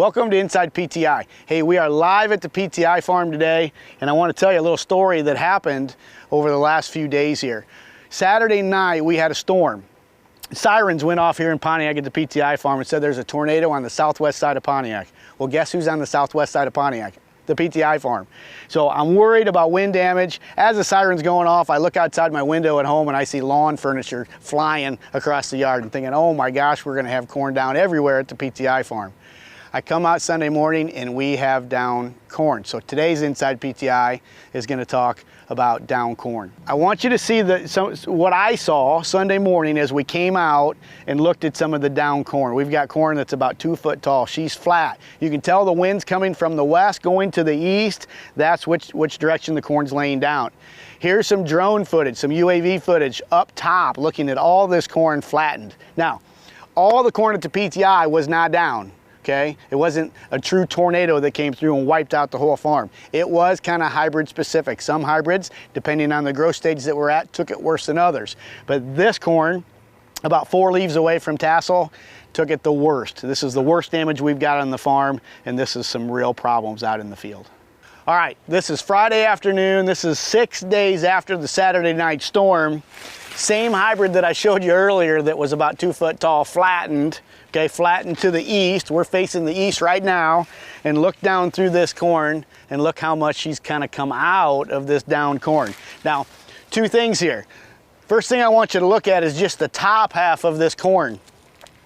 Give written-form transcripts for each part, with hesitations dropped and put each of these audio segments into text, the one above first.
Welcome to Inside PTI. Hey, we are live at the PTI farm today, and I want to tell you a little story that happened over the last few days here. Saturday night, we had a storm. Sirens went off here in Pontiac at the PTI farm and said there's a tornado on the southwest side of Pontiac. Well, guess who's on the southwest side of Pontiac? The PTI farm. So I'm worried about wind damage. As the siren's going off, I look outside my window at home and I see lawn furniture flying across the yard and thinking, oh my gosh, we're gonna have corn down everywhere at the PTI farm. I come out Sunday morning and we have down corn. So today's Inside PTI is going to talk about down corn. I want you to see what I saw Sunday morning as we came out and looked at some of the down corn. We've got corn that's about 2 foot tall. She's flat. You can tell the wind's coming from the west going to the east. That's which direction the corn's laying down. Here's some drone footage, some UAV footage up top looking at all this corn flattened. Now, all the corn at the PTI was not down. Okay, it wasn't a true tornado that came through and wiped out the whole farm. It was kind of hybrid specific. Some hybrids, depending on the growth stage that we're at, took it worse than others. But this corn, about 4 leaves away from tassel, took it the worst. This is the worst damage we've got on the farm, and this is some real problems out in the field. All right, this is Friday afternoon. This is 6 days after the Saturday night storm. Same hybrid that I showed you earlier that was about 2 foot tall, flattened. Okay, flattened to the east. We're facing the east right now, and look down through this corn and look how much she's kind of come out of this down corn. Now, 2 things here. First thing I want you to look at is just the top half of this corn.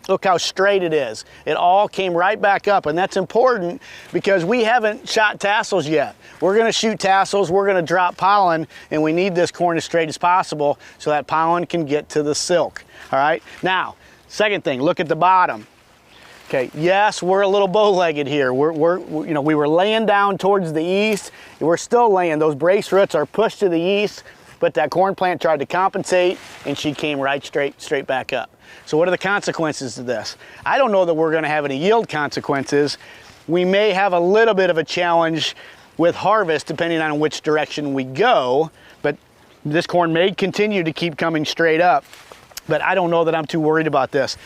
Look how straight it is. It all came right back up, and that's important because we haven't shot tassels yet. We're gonna shoot tassels, we're gonna drop pollen, and we need this corn as straight as possible so that pollen can get to the silk, all right? Now, second thing, look at the bottom. Okay, yes, we're a little bow-legged here. We were laying down towards the east. We're still laying. Those brace roots are pushed to the east, but that corn plant tried to compensate, and she came right straight back up. So what are the consequences of this? I don't know that we're gonna have any yield consequences. We may have a little bit of a challenge with harvest depending on which direction we go, but this corn may continue to keep coming straight up. But I don't know that I'm too worried about this.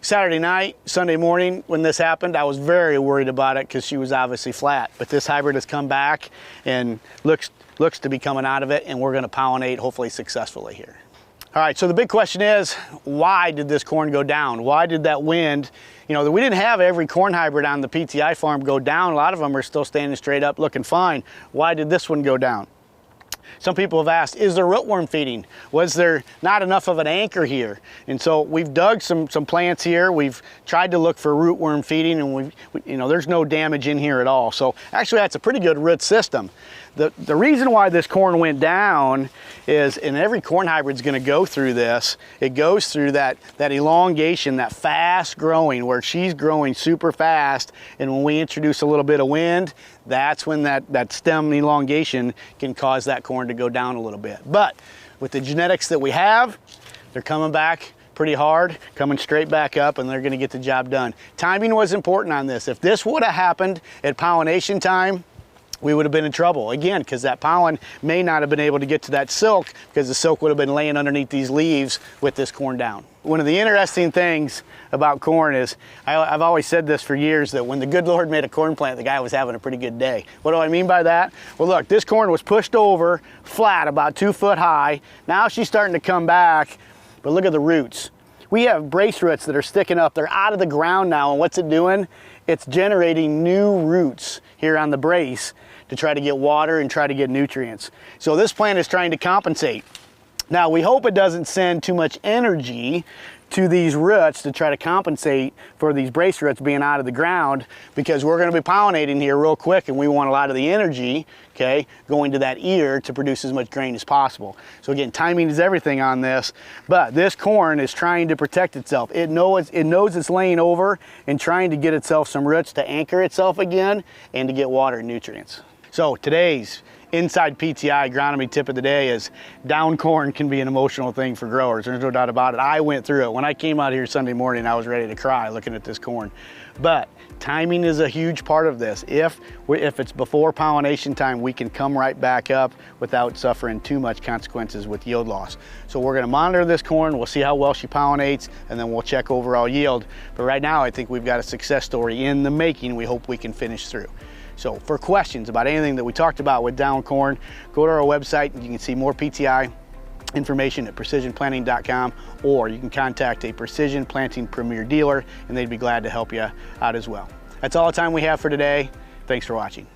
Saturday night, Sunday morning, when this happened, I was very worried about it because she was obviously flat. But this hybrid has come back and looks to be coming out of it, and we're gonna pollinate hopefully successfully here. All right, so the big question is, why did this corn go down? Why did that wind, we didn't have every corn hybrid on the PTI farm go down. A lot of them are still standing straight up looking fine. Why did this one go down? Some people have asked, is there rootworm feeding? Was there not enough of an anchor here? And so we've dug some plants here. We've tried to look for rootworm feeding, and there's no damage in here at all. So actually that's a pretty good root system. The reason why this corn went down is, and every corn hybrid's gonna go through this, it goes through that elongation, that fast growing, where she's growing super fast, and when we introduce a little bit of wind, that's when that stem elongation can cause that corn to go down a little bit. But with the genetics that we have, they're coming back pretty hard, coming straight back up, and they're gonna get the job done. Timing was important on this. If this would have happened at pollination time, we would have been in trouble, again, because that pollen may not have been able to get to that silk because the silk would have been laying underneath these leaves with this corn down. One of the interesting things about corn is, I've always said this for years, that when the good Lord made a corn plant, the guy was having a pretty good day. What do I mean by that? Well, look, this corn was pushed over flat, about 2 foot high. Now she's starting to come back, but look at the roots. We have brace roots that are sticking up. They're out of the ground now, and what's it doing? It's generating new roots here on the brace to try to get water and try to get nutrients. So this plant is trying to compensate. Now we hope it doesn't send too much energy to these roots to try to compensate for these brace roots being out of the ground, because we're going to be pollinating here real quick, and we want a lot of the energy, okay, going to that ear to produce as much grain as possible. So again, timing is everything on this, but this corn is trying to protect itself. It knows it's laying over and trying to get itself some roots to anchor itself again and to get water and nutrients. So today's Inside PTI agronomy tip of the day is down corn can be an emotional thing for growers. There's no doubt about it. I went through it. When I came out here Sunday morning, I was ready to cry looking at this corn. But timing is a huge part of this. If it's before pollination time, we can come right back up without suffering too much consequences with yield loss. So we're gonna monitor this corn, we'll see how well she pollinates, and then we'll check overall yield. But right now, I think we've got a success story in the making. We hope we can finish through. So for questions about anything that we talked about with down corn, go to our website and you can see more PTI information at precisionplanting.com, or you can contact a Precision Planting Premier dealer and they'd be glad to help you out as well. That's all the time we have for today. Thanks for watching.